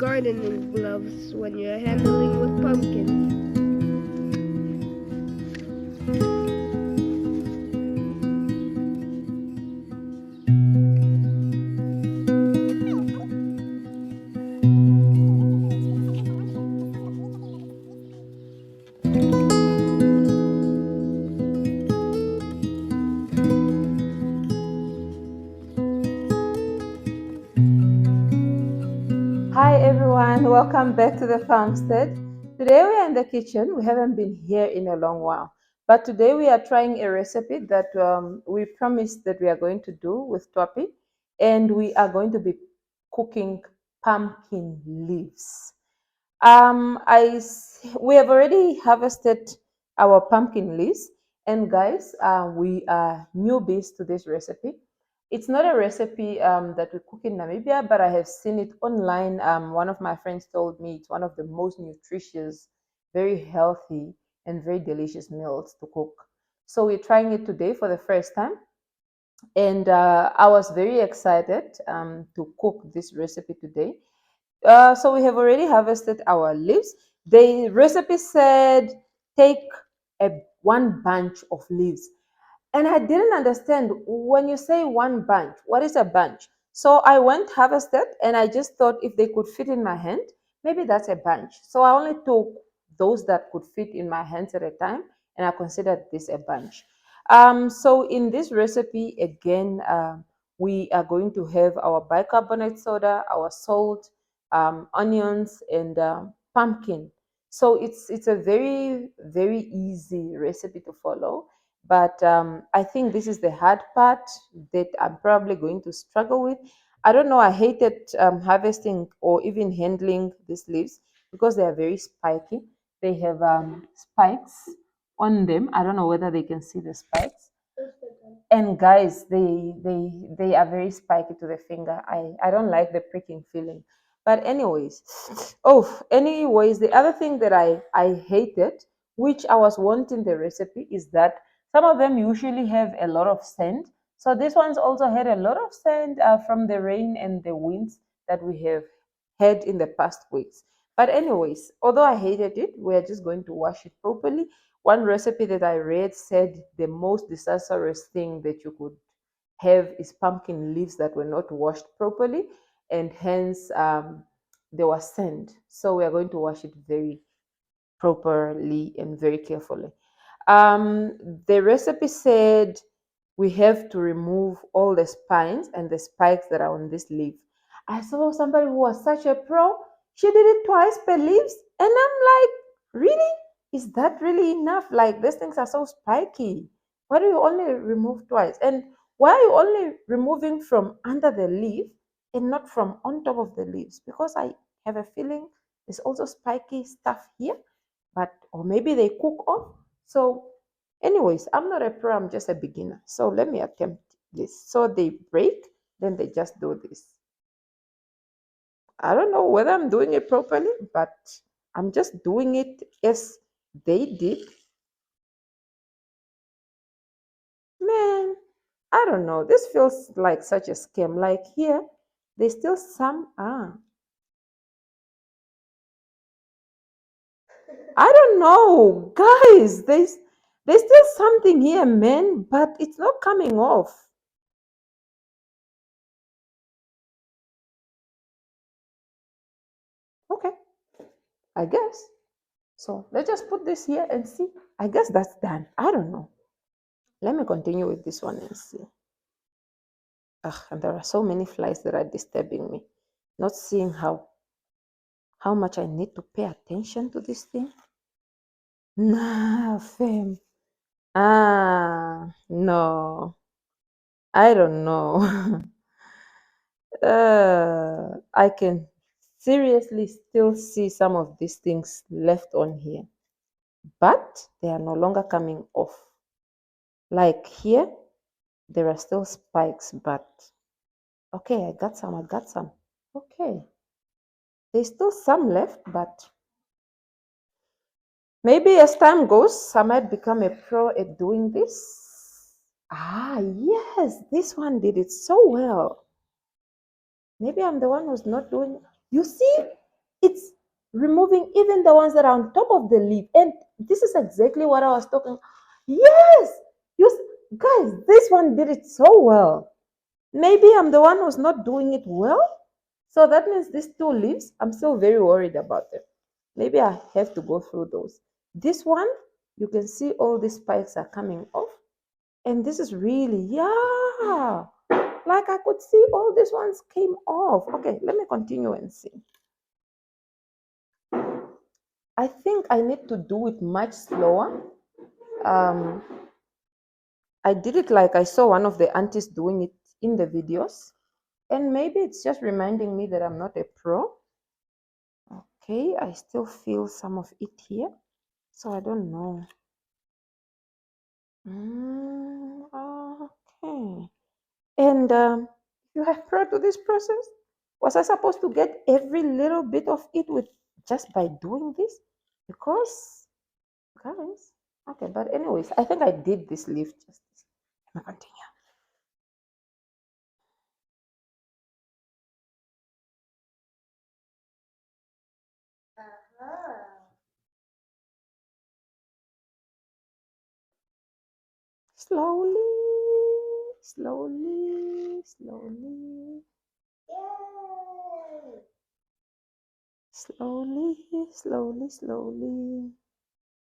gardening gloves when you're handling with pumpkins. Hi everyone, welcome back to the farmstead. Today we are in the kitchen. We haven't been here in a long while, but today we are trying a recipe that we promised that we are going to do with Twapi, and we are going to be cooking pumpkin leaves. We have already harvested our pumpkin leaves, and guys, we are newbies to this recipe. It's not a recipe that we cook in Namibia, but I have seen it online. One of my friends told me it's one of the most nutritious, very healthy, and very delicious meals to cook. So we're trying it today for the first time, and I was very excited to cook this recipe today. So we have already harvested our leaves. The recipe said take one bunch of leaves. And I didn't understand when you say one bunch, what is a bunch? So I went harvested and I just thought if they could fit in my hand, maybe that's a bunch. So I only took those that could fit in my hands at a time and I considered this a bunch. So in this recipe, again, we are going to have our bicarbonate soda, our salt, onions, and pumpkin. So it's a very easy recipe to follow, but I think this is the hard part that I'm probably going to struggle with. I don't know. I hated harvesting or even handling these leaves because they are very spiky. They have spikes on them. I don't know whether they can see the spikes. And guys, they are very spiky to the finger. I don't like the pricking feeling. But anyways, the other thing that I hated, which I was wanting the recipe, is that some of them usually have a lot of sand. So this one's also had a lot of sand from the rain and the winds that we have had in the past weeks. But anyways, although I hated it, we're just going to wash it properly. One recipe that I read said the most disastrous thing that you could have is pumpkin leaves that were not washed properly, and hence they were sand. So we are going to wash it very properly and very carefully. The recipe said we have to remove all the spines and the spikes that are on this leaf. I saw somebody who was such a pro. She did it twice per leaves, and I'm like, really? Is that really enough? Like these things are so spiky. Why do you only remove twice? And why are you only removing from under the leaf and not from on top of the leaves? Because I have a feeling there's also spiky stuff here, but or maybe they cook off. So, anyways, I'm not a pro, I'm just a beginner. So let me attempt this. So they break, then they just do this. I don't know whether I'm doing it properly, but I'm just doing it as they did. Man, I don't know. This feels like such a scam. Like here, there's still some. I don't know, guys. There's still something here, man, but it's not coming off. Okay, I guess. So let's just put this here and see. I guess that's done. I don't know. Let me continue with this one and see. Ugh, and there are so many flies that are disturbing me. Not seeing how much I need to pay attention to this thing. Nah, fam. No. I don't know. I can seriously still see some of these things left on here, but they are no longer coming off. Like here, there are still spikes, but okay, I got some. Okay, there's still some left, but maybe as time goes, I might become a pro at doing this. Yes, this one did it so well. Maybe I'm the one who's not doing. You see? it's removing even the ones that are on top of the leaf. And this is exactly what I was talking. Yes, you guys, this one did it so well. Maybe I'm the one who's not doing it well. So that means these two leaves, I'm still very worried about them. Maybe I have to go through those. This one, you can see all these spikes are coming off. And this is really, yeah, like I could see all these ones came off. Okay, let me continue and see. I think I need to do it much slower. Um, I did it like I saw one of the aunties doing it in the videos. And maybe it's just reminding me that I'm not a pro. Okay, I still feel some of it here. So I don't know. Okay. And you have pro to this process? Was I supposed to get every little bit of it with just by doing this? Because, guys, okay, but anyways, I think I did this leaf justice. Let me continue. Slowly, slowly, slowly. Slowly, slowly, slowly.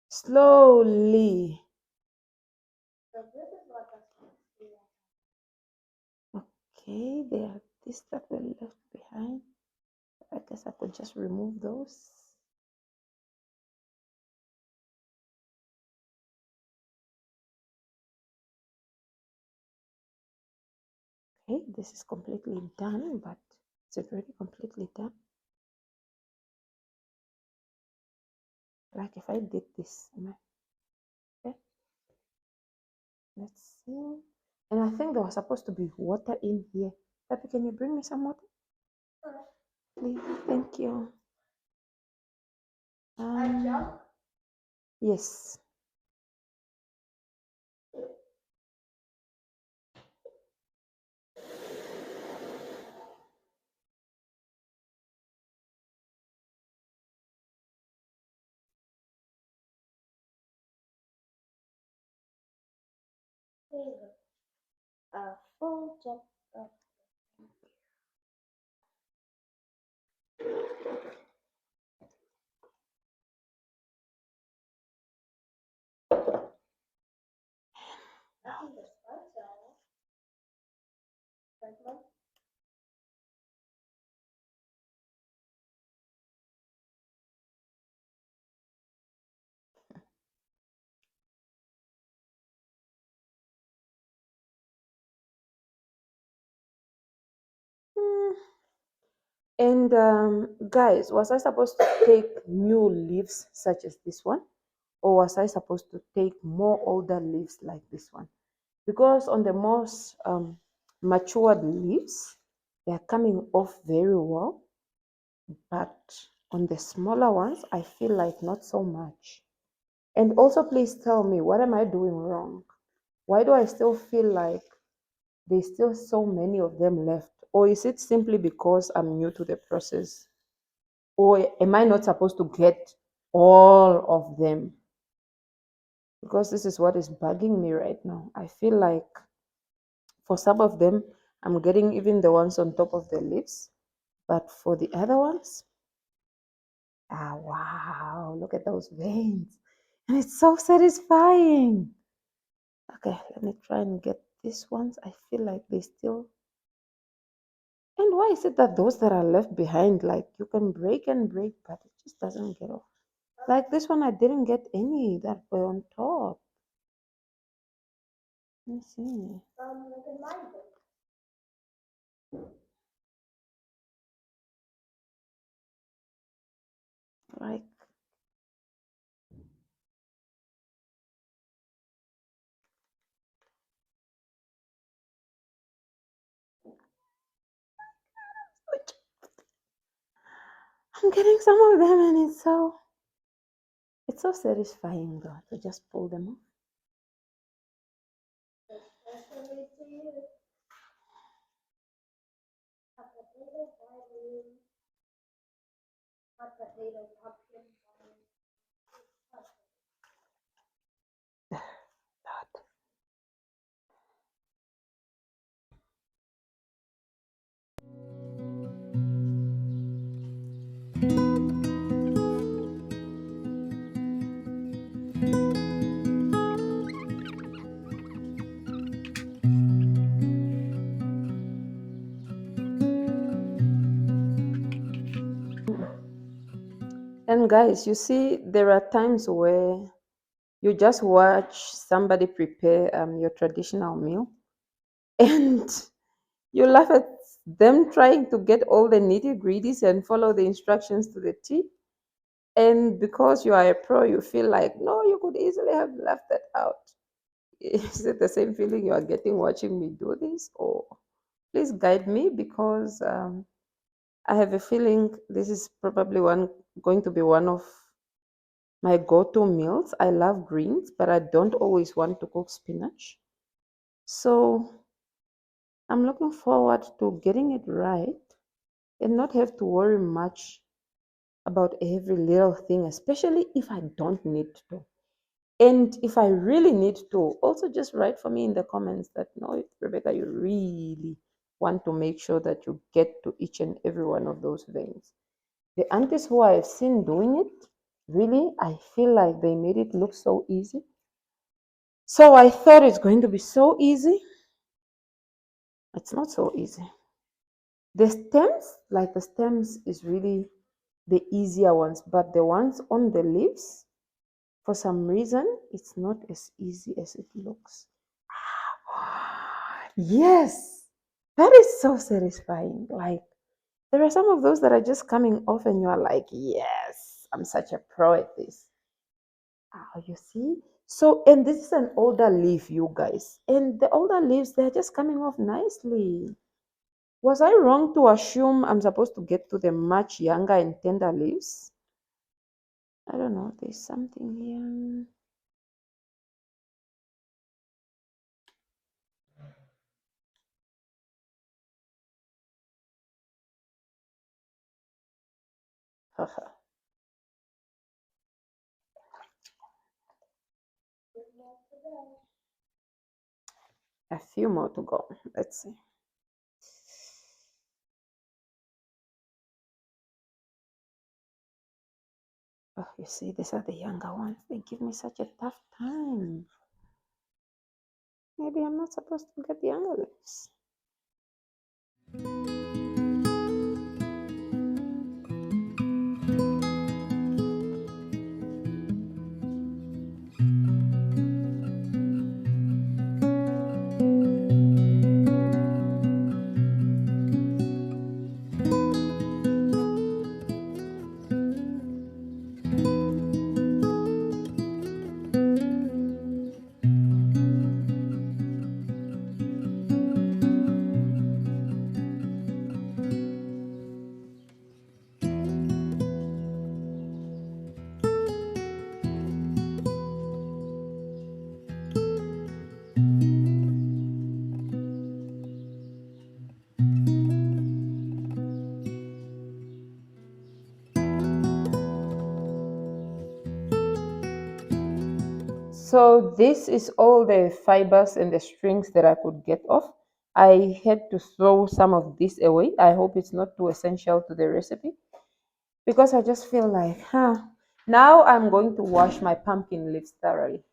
Slowly. Okay, there are these that were left behind. I guess I could just remove those. Okay, this is completely done, but it's already completely done. Like if I did this, okay, let's see. And I think there was supposed to be water in here. Papi, can you bring me some water? Please, thank you. Yes. A full jump of Hmm. And guys, was I supposed to take new leaves such as this one? Or was I supposed to take more older leaves like this one? Because on the most matured leaves, they are coming off very well. But on the smaller ones, I feel like not so much. And also, please tell me, what am I doing wrong? Why do I still feel like there's still so many of them left? Or is it simply because I'm new to the process? Or am I not supposed to get all of them? Because this is what is bugging me right now. I feel like for some of them, I'm getting even the ones on top of the leaves. But for the other ones, wow, look at those veins. And it's so satisfying. Okay, let me try and get these ones. I feel like they still. And why is it that those that are left behind, like you can break and break, but it just doesn't get off? Like this one, I didn't get any that were on top. Let me see. Like, I'm getting some of them, and it's so satisfying though to just pull them off. And guys, you see, there are times where you just watch somebody prepare your traditional meal and you laugh at them trying to get all the nitty gritties and follow the instructions to the T. And because you are a pro, you feel like, no, you could easily have left that out. Is it the same feeling you are getting watching me do this? Or please guide me because I have a feeling this is probably going to be one of my go-to meals. I love greens, but I don't always want to cook spinach. So I'm looking forward to getting it right and not have to worry much about every little thing, especially if I don't need to. And if I really need to, also just write for me in the comments that no, Rebecca, you really want to make sure that you get to each and every one of those veins. The aunties who I've seen doing it, really, I feel like they made it look so easy. So I thought it's going to be so easy. It's not so easy. The stems is really the easier ones, but the ones on the leaves, for some reason, it's not as easy as it looks. Yes, that is so satisfying. Like, there are some of those that are just coming off, and you are like, yes, I'm such a pro at this. You see? So, and this is an older leaf, you guys. And the older leaves, they're just coming off nicely. Was I wrong to assume I'm supposed to get to the much younger and tender leaves? I don't know. There's something here. A few more to go. Let's see. Oh, you see, these are the younger ones. They give me such a tough time. Maybe I'm not supposed to get the younger leaves. So this is all the fibers and the strings that I could get off. I had to throw some of this away. I hope it's not too essential to the recipe because I just feel like, now I'm going to wash my pumpkin leaves thoroughly.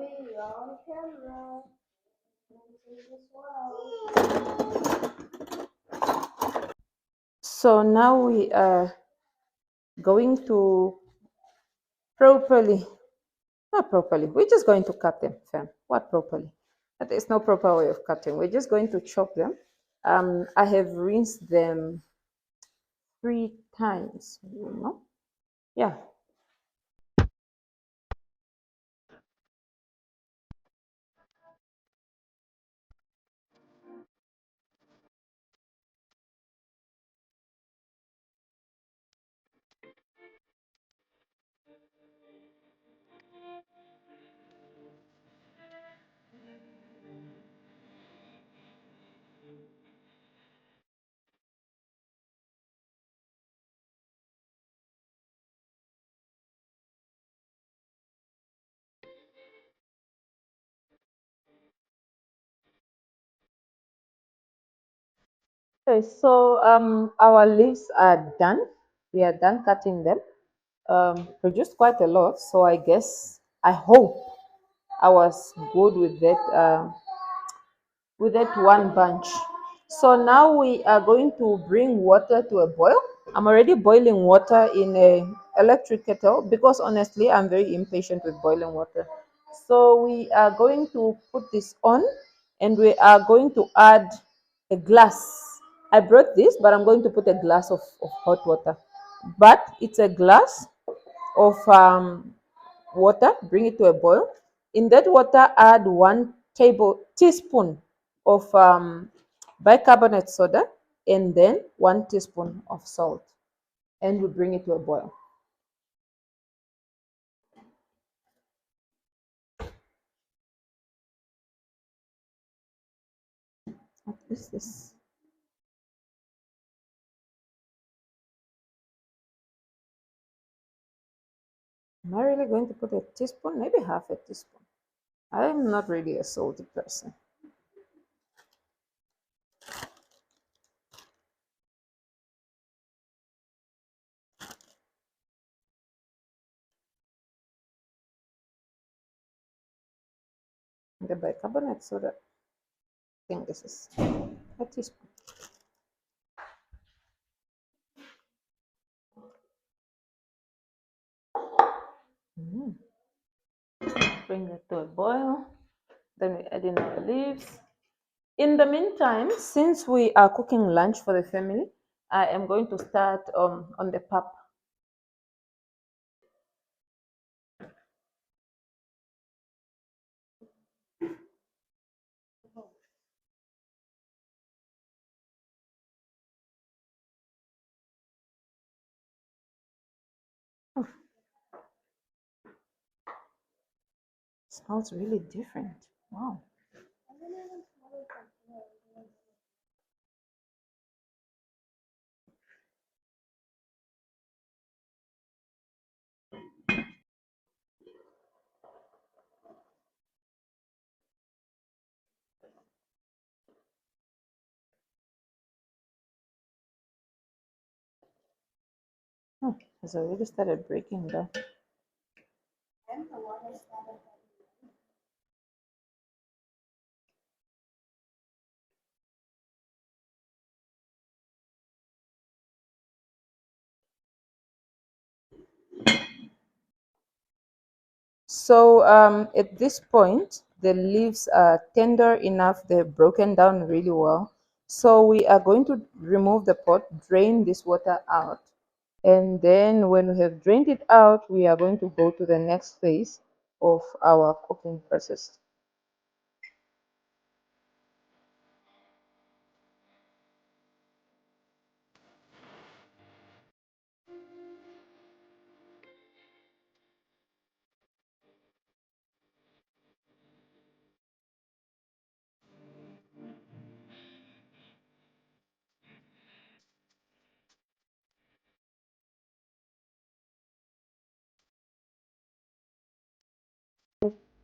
you're on camera. As well. So now we are going to properly, not properly, we're just going to cut them, fam. What properly? There's no proper way of cutting. We're just going to chop them. I have rinsed them 3 times, Yeah. Okay, so our leaves are done. We are done cutting them. Produced quite a lot, so I guess I hope I was good with that one bunch. So now we are going to bring water to a boil. I'm already boiling water in a electric kettle because honestly I'm very impatient with boiling water. So we are going to put this on and we are going to add a glass. I brought this, but I'm going to put a glass of hot water. But it's a glass of water, bring it to a boil. In that water, add 1 teaspoon of bicarbonate soda and then 1 teaspoon of salt, and we bring it to a boil. What is this? Am I really going to put a teaspoon? Maybe half a teaspoon. I'm not really a salty person. The bicarbonate soda, I think this is a teaspoon. Mm. Bring it to a boil. Then we add in our leaves. In the meantime, since we are cooking lunch for the family, I am going to start on the pap. Smells really different. Wow. Oh, it's already started breaking down. So at this point, the leaves are tender enough, they're broken down really well. So we are going to remove the pot, drain this water out. And then when we have drained it out, we are going to go to the next phase of our cooking process.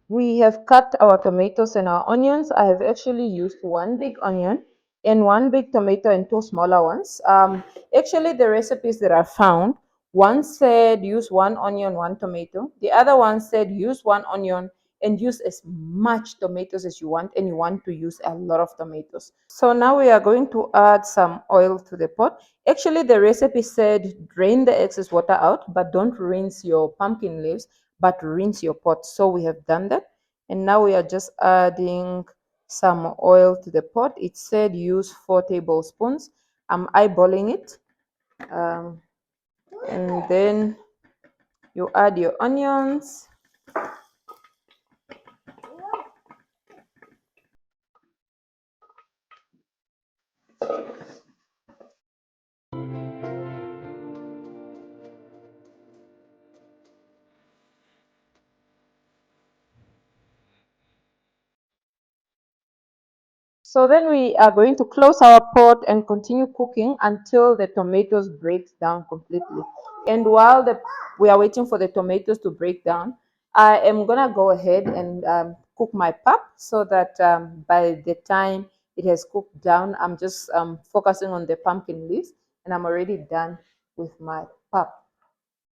We have cut our tomatoes and our onions. I have actually used one big onion and one big tomato and two smaller ones. Actually, the recipes that I found, one said use one onion, one tomato. The other one said use one onion and use as much tomatoes as you want, and you want to use a lot of tomatoes. So now we are going to add some oil to the pot. Actually, the recipe said drain the excess water out, but don't rinse your pumpkin leaves, but rinse your pot. So we have done that. And now we are just adding some oil to the pot. It said use 4 tablespoons. I'm eyeballing it. Um, and then you add your onions. So then we are going to close our pot and continue cooking until the tomatoes breaks down completely. And while we are waiting for the tomatoes to break down, I am gonna go ahead and cook my pap so that by the time it has cooked down, I'm just focusing on the pumpkin leaves, and I'm already done with my pap.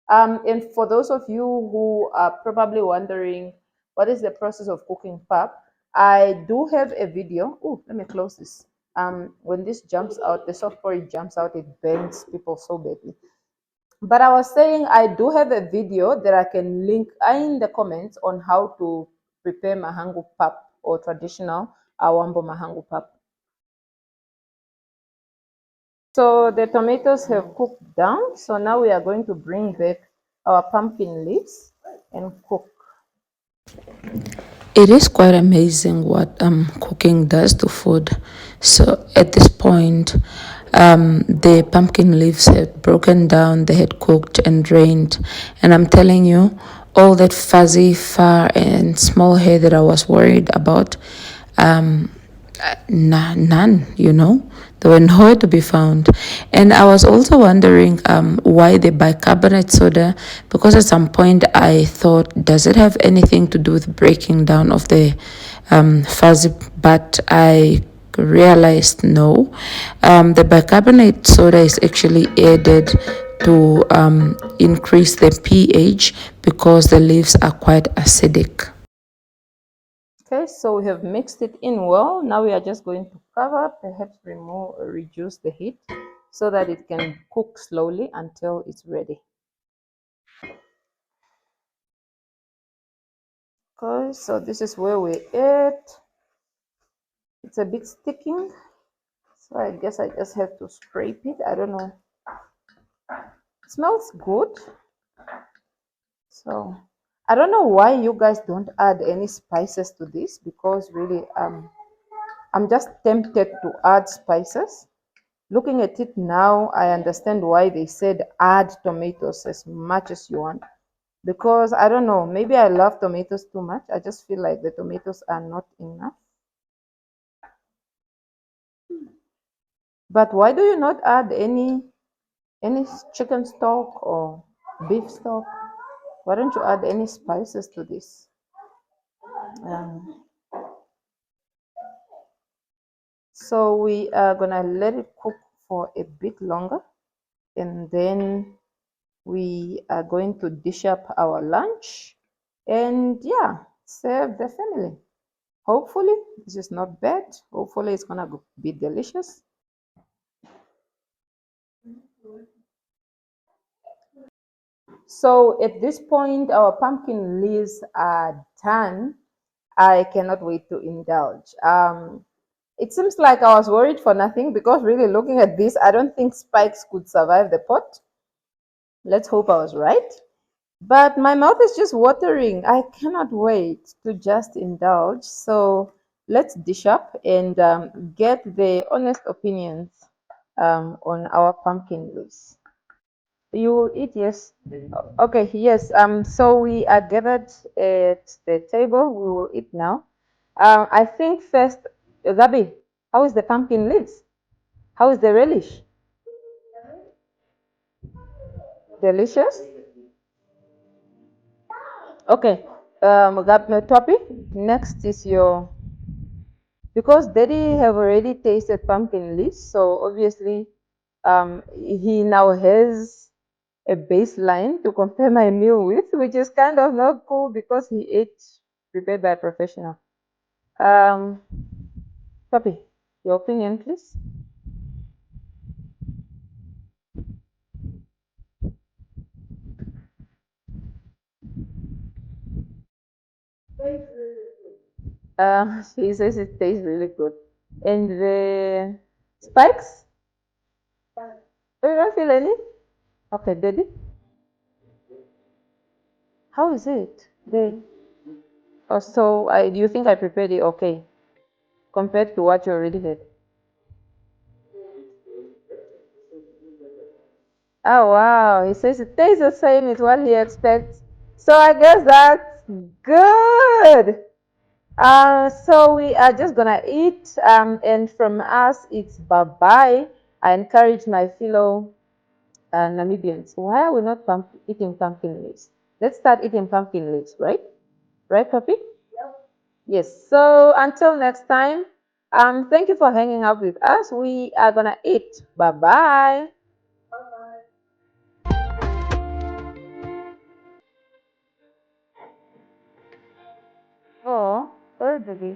And for those of you who are probably wondering what is the process of cooking pap, I do have a video. Oh, let me close this. When this jumps out, the soft porridge jumps out, it burns people so badly. But I was saying I do have a video that I can link in the comments on how to prepare mahangu pap or traditional awambo mahangu pap. So the tomatoes have cooked down. So now we are going to bring back our pumpkin leaves and cook. It is quite amazing what cooking does to food. So at this point, the pumpkin leaves had broken down, they had cooked and drained, and I'm telling you, all that fuzzy, far, and small hair that I was worried about, um, none, they were nowhere to be found. And I was also wondering why the bicarbonate soda, because at some point I thought, does it have anything to do with breaking down of the fuzzy? But I realized no. The bicarbonate soda is actually added to increase the pH because the leaves are quite acidic. Okay, so we have mixed it in well. Now we are just going to cover, perhaps remove or reduce the heat so that it can cook slowly until it's ready. Okay, so this is where we're at. It's a bit sticking, so I guess I just have to scrape it. I don't know. It smells good. So I don't know why you guys don't add any spices to this, because really I'm just tempted to add spices. Looking at it now, I understand why they said add tomatoes as much as you want. Because I don't know, maybe I love tomatoes too much. I just feel like the tomatoes are not enough. But why do you not add any chicken stock or beef stock? Why don't you add any spices to this? Um, so we are gonna let it cook for a bit longer, and then we are going to dish up our lunch and yeah, serve the family. Hopefully this is not bad. Hopefully it's gonna be delicious. So at this point our pumpkin leaves are done. I cannot wait to indulge. It seems like I was worried for nothing, because really looking at this, I don't think spikes could survive the pot. Let's hope I was right. But my mouth is just watering. I cannot wait to just indulge. So let's dish up and get the honest opinions on our pumpkin leaves. You will eat, yes. Okay, yes. So we are gathered at the table. We will eat now. I think first, Gabi, how is the pumpkin leaves? How is the relish? Delicious? Okay. Topic. Next is your, because Daddy have already tasted pumpkin leaves, so obviously he now has a baseline to compare my meal with, which is kind of not cool because he ate prepared by a professional. Um, Papi, your opinion, please. She says it tastes really good. And the spikes? Oh, you don't feel any? Okay, Daddy. How is it? Oh, so do you think I prepared it okay compared to what you already did? Oh wow, he says it tastes the same as what he expects. So I guess that's good. So we are just gonna eat, and from us it's bye bye. I encourage my fellow Namibians. Why are we not eating pumpkin leaves? Let's start eating pumpkin leaves, right? Right, Puppy? Yes. So until next time, thank you for hanging out with us. We are gonna eat. Bye bye. Oh, sorry, baby.